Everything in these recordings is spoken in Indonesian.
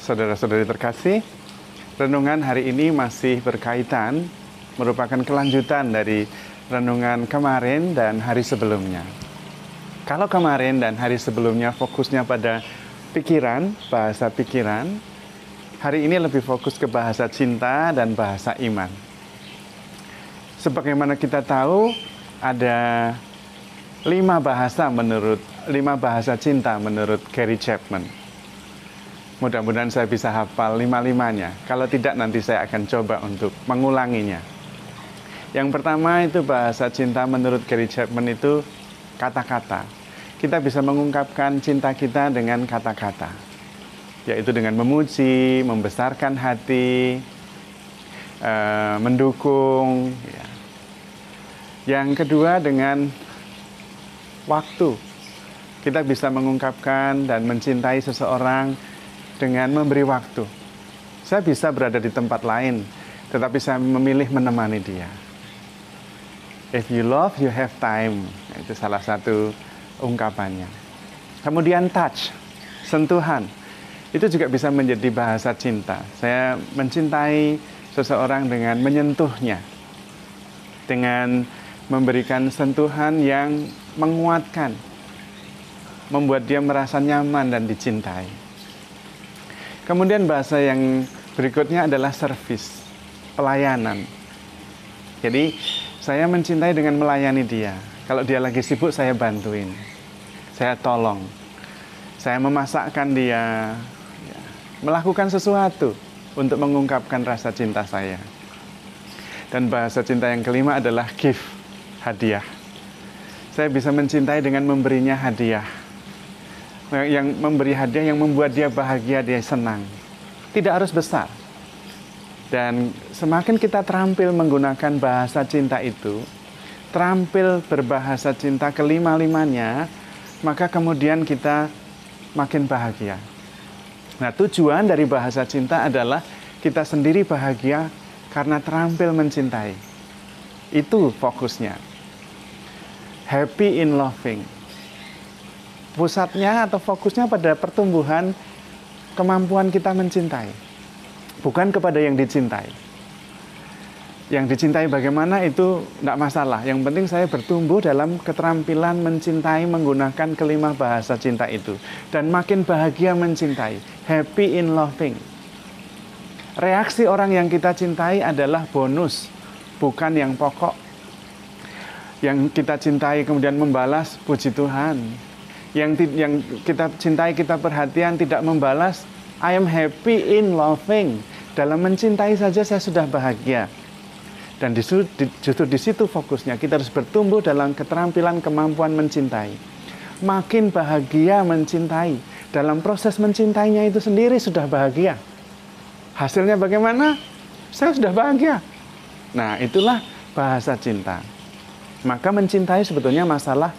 Saudara-saudari terkasih, renungan hari ini masih berkaitan, merupakan kelanjutan dari renungan kemarin dan hari sebelumnya. Kalau kemarin dan hari sebelumnya fokusnya pada pikiran, bahasa pikiran, hari ini lebih fokus ke bahasa cinta dan bahasa iman. Sebagaimana kita tahu, ada 5 bahasa cinta menurut Gary Chapman. Mudah-mudahan saya bisa hafal 5-5-nya. Kalau tidak, nanti saya akan coba untuk mengulanginya. Yang pertama itu bahasa cinta menurut Gary Chapman itu kata-kata. Kita bisa mengungkapkan cinta kita dengan kata-kata. Yaitu dengan memuji, membesarkan hati, mendukung. Yang kedua dengan waktu. Kita bisa mengungkapkan dan mencintai seseorang dengan memberi waktu. Saya bisa berada di tempat lain, tetapi saya memilih menemani dia. If you love, you have time. Itu salah satu ungkapannya. Kemudian touch, sentuhan. Itu juga bisa menjadi bahasa cinta. Saya mencintai seseorang dengan menyentuhnya. Dengan memberikan sentuhan yang menguatkan. Membuat dia merasa nyaman dan dicintai. Kemudian bahasa yang berikutnya adalah service, pelayanan. Jadi saya mencintai dengan melayani dia. Kalau dia lagi sibuk, saya bantuin. Saya tolong. Saya memasakkan dia. Melakukan sesuatu untuk mengungkapkan rasa cinta saya. Dan bahasa cinta yang kelima adalah gift, hadiah. Saya bisa mencintai dengan memberinya hadiah. Yang memberi hadiah yang membuat dia bahagia, dia senang. Tidak harus besar. Dan semakin kita terampil menggunakan bahasa cinta itu, terampil berbahasa cinta kelima-limanya, maka kemudian kita makin bahagia. Nah, tujuan dari bahasa cinta adalah kita sendiri bahagia karena terampil mencintai. Itu fokusnya. Happy in loving. Pusatnya atau fokusnya pada pertumbuhan kemampuan kita mencintai. Bukan kepada yang dicintai. Yang dicintai bagaimana itu tidak masalah. Yang penting saya bertumbuh dalam keterampilan mencintai menggunakan kelima bahasa cinta itu. Dan makin bahagia mencintai. Happy in loving. Reaksi orang yang kita cintai adalah bonus. Bukan yang pokok. Yang kita cintai kemudian membalas, puji Tuhan. Yang kita cintai, kita perhatian, tidak membalas, I am happy in loving. Dalam mencintai saja saya sudah bahagia. Dan justru di situ fokusnya. Kita harus bertumbuh dalam keterampilan kemampuan mencintai. Makin bahagia mencintai. Dalam proses mencintainya itu sendiri sudah bahagia. Hasilnya bagaimana? Saya sudah bahagia. Nah, itulah bahasa cinta. Maka mencintai sebetulnya masalah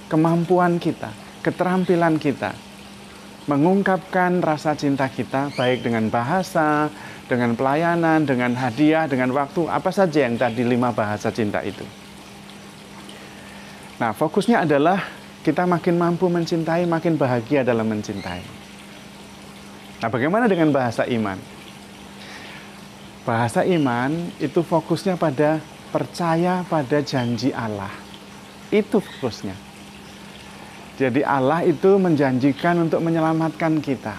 kemampuan kita. Keterampilan kita mengungkapkan rasa cinta kita baik dengan bahasa, dengan pelayanan, dengan hadiah, dengan waktu, apa saja yang tadi 5 bahasa cinta itu. Nah, fokusnya adalah kita makin mampu mencintai, makin bahagia dalam mencintai. Nah, bagaimana dengan bahasa iman? Bahasa iman itu fokusnya pada percaya pada janji Allah. Itu fokusnya. Jadi Allah itu menjanjikan untuk menyelamatkan kita.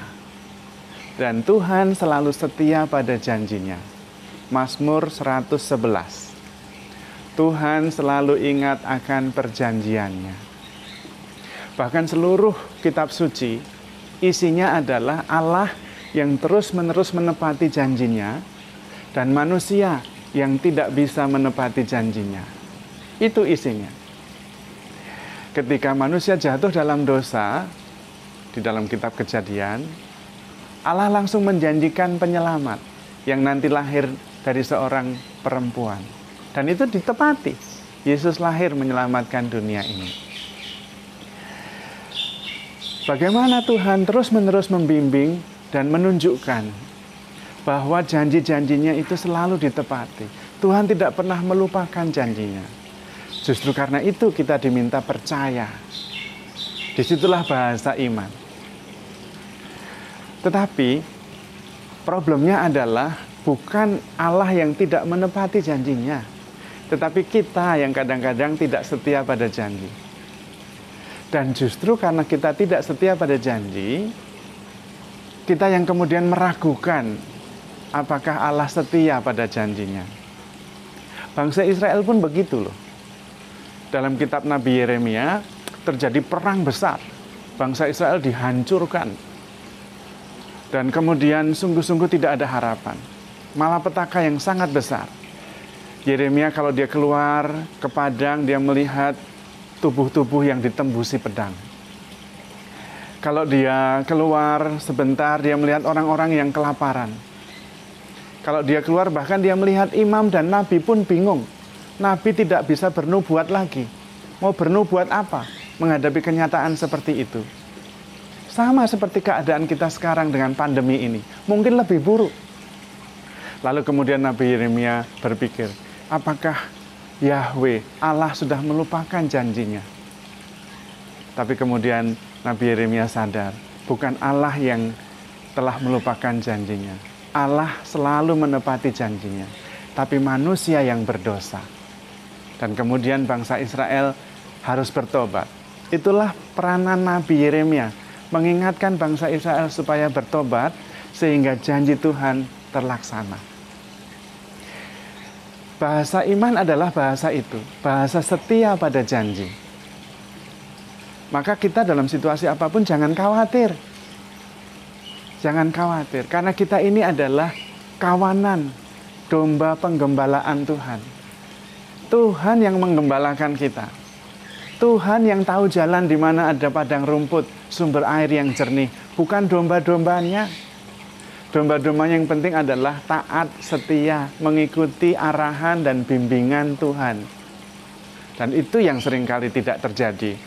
Dan Tuhan selalu setia pada janjinya. Mazmur 111. Tuhan selalu ingat akan perjanjiannya. Bahkan seluruh kitab suci, isinya adalah Allah yang terus-menerus menepati janjinya, dan manusia yang tidak bisa menepati janjinya. Itu isinya. Ketika manusia jatuh dalam dosa, di dalam kitab Kejadian, Allah langsung menjanjikan penyelamat yang nanti lahir dari seorang perempuan. Dan itu ditepati. Yesus lahir menyelamatkan dunia ini. Bagaimana Tuhan terus-menerus membimbing dan menunjukkan bahwa janji-janjinya itu selalu ditepati. Tuhan tidak pernah melupakan janjinya. Justru karena itu kita diminta percaya. Disitulah bahasa iman. Tetapi Problemnya adalah bukan Allah yang tidak menepati janjinya, tetapi kita yang kadang-kadang tidak setia pada janji. Dan justru karena kita tidak setia pada janji, kita yang kemudian meragukan apakah Allah setia pada janjinya. Bangsa Israel pun begitu loh. Dalam kitab Nabi Yeremia terjadi perang besar. Bangsa Israel dihancurkan. Dan kemudian sungguh-sungguh tidak ada harapan. Malapetaka yang sangat besar. Yeremia kalau dia keluar ke padang, dia melihat tubuh-tubuh yang ditembusi pedang. Kalau dia keluar sebentar, dia melihat orang-orang yang kelaparan. Kalau dia keluar bahkan dia melihat imam dan nabi pun bingung. Nabi tidak bisa bernubuat lagi. Mau bernubuat apa? Menghadapi kenyataan seperti itu. Sama seperti keadaan kita sekarang dengan pandemi ini. Mungkin lebih buruk. Lalu kemudian Nabi Yeremia berpikir, apakah Yahweh, Allah sudah melupakan janjinya? Tapi kemudian Nabi Yeremia sadar, bukan Allah yang telah melupakan janjinya. Allah selalu menepati janjinya, tapi manusia yang berdosa. Dan kemudian bangsa Israel harus bertobat. Itulah peranan Nabi Yeremia, mengingatkan bangsa Israel supaya bertobat, sehingga janji Tuhan terlaksana. Bahasa iman adalah bahasa itu, bahasa setia pada janji. Maka kita dalam situasi apapun jangan khawatir. Jangan khawatir, karena kita ini adalah kawanan domba penggembalaan Tuhan. Tuhan yang menggembalakan kita. Tuhan yang tahu jalan di mana ada padang rumput, sumber air yang jernih. Bukan domba-dombanya. Domba-dombanya yang penting adalah taat, setia, mengikuti arahan dan bimbingan Tuhan. Dan itu yang seringkali tidak terjadi.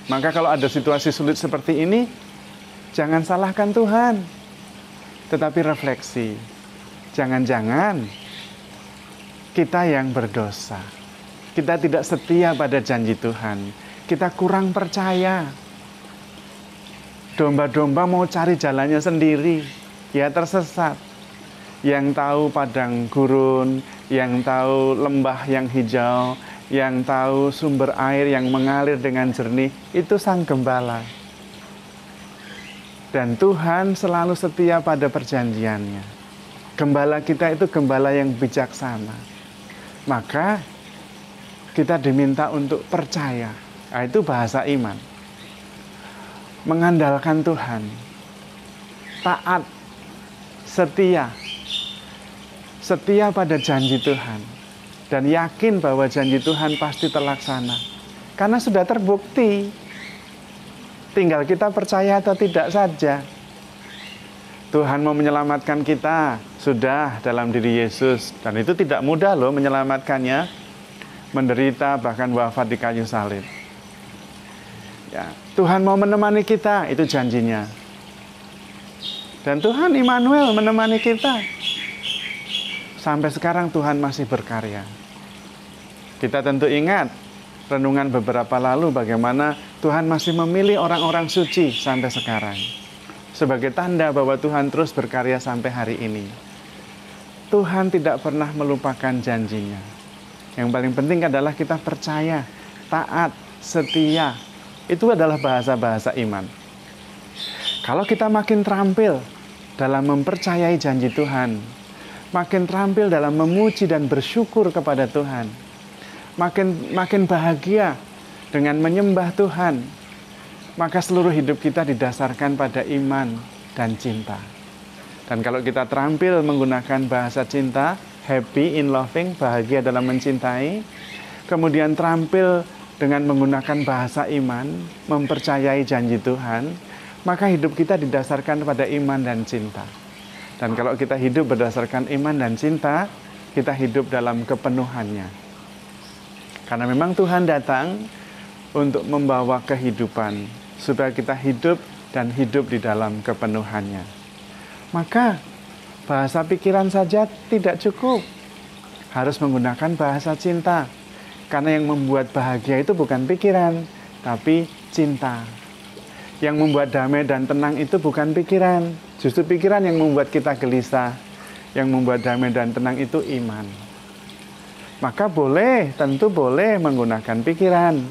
Maka kalau ada situasi sulit seperti ini, jangan salahkan Tuhan, tetapi refleksi. Jangan-jangan kita yang berdosa. Kita tidak setia pada janji Tuhan. Kita kurang percaya. Domba-domba mau cari jalannya sendiri, ya tersesat. Yang tahu padang gurun, yang tahu lembah yang hijau, yang tahu sumber air yang mengalir dengan jernih, itu Sang Gembala. Dan Tuhan selalu setia pada perjanjiannya. Gembala kita itu gembala yang bijaksana. Maka kita diminta untuk percaya. Nah, itu bahasa iman. Mengandalkan Tuhan. Taat. Setia. Setia pada janji Tuhan. Dan yakin bahwa janji Tuhan pasti terlaksana. Karena sudah terbukti. Tinggal kita percaya atau tidak saja. Tuhan mau menyelamatkan kita, sudah dalam diri Yesus. Dan itu tidak mudah loh menyelamatkannya. Menderita bahkan wafat di kayu salib. Ya, Tuhan mau menemani kita, itu janjinya. Dan Tuhan Immanuel menemani kita. Sampai sekarang Tuhan masih berkarya. Kita tentu ingat renungan beberapa lalu bagaimana Tuhan masih memilih orang-orang suci sampai sekarang. Sebagai tanda bahwa Tuhan terus berkarya sampai hari ini. Tuhan tidak pernah melupakan janjinya. Yang paling penting adalah kita percaya, taat, setia. Itu adalah bahasa-bahasa iman. Kalau kita makin terampil dalam mempercayai janji Tuhan, makin terampil dalam memuji dan bersyukur kepada Tuhan, makin bahagia dengan menyembah Tuhan, maka seluruh hidup kita didasarkan pada iman dan cinta. Dan kalau kita terampil menggunakan bahasa cinta, happy in loving, bahagia dalam mencintai, kemudian terampil dengan menggunakan bahasa iman, mempercayai janji Tuhan, maka hidup kita didasarkan pada iman dan cinta. Dan kalau kita hidup berdasarkan iman dan cinta, kita hidup dalam kepenuhannya. Karena memang Tuhan datang untuk membawa kehidupan, supaya kita hidup dan hidup di dalam kepenuhannya. Maka bahasa pikiran saja tidak cukup. Harus menggunakan bahasa cinta. Karena yang membuat bahagia itu bukan pikiran, tapi cinta. Yang membuat damai dan tenang itu bukan pikiran. Justru pikiran yang membuat kita gelisah. Yang membuat damai dan tenang itu iman. Maka boleh, tentu boleh menggunakan pikiran.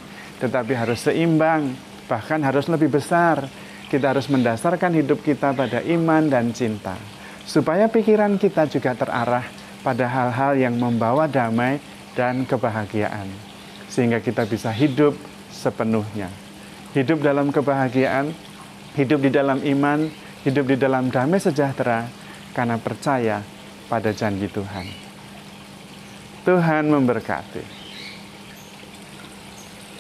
Tetapi harus seimbang, bahkan harus lebih besar. Kita harus mendasarkan hidup kita pada iman dan cinta. Supaya pikiran kita juga terarah pada hal-hal yang membawa damai dan kebahagiaan. Sehingga kita bisa hidup sepenuhnya. Hidup dalam kebahagiaan, hidup di dalam iman, hidup di dalam damai sejahtera, karena percaya pada janji Tuhan. Tuhan memberkati.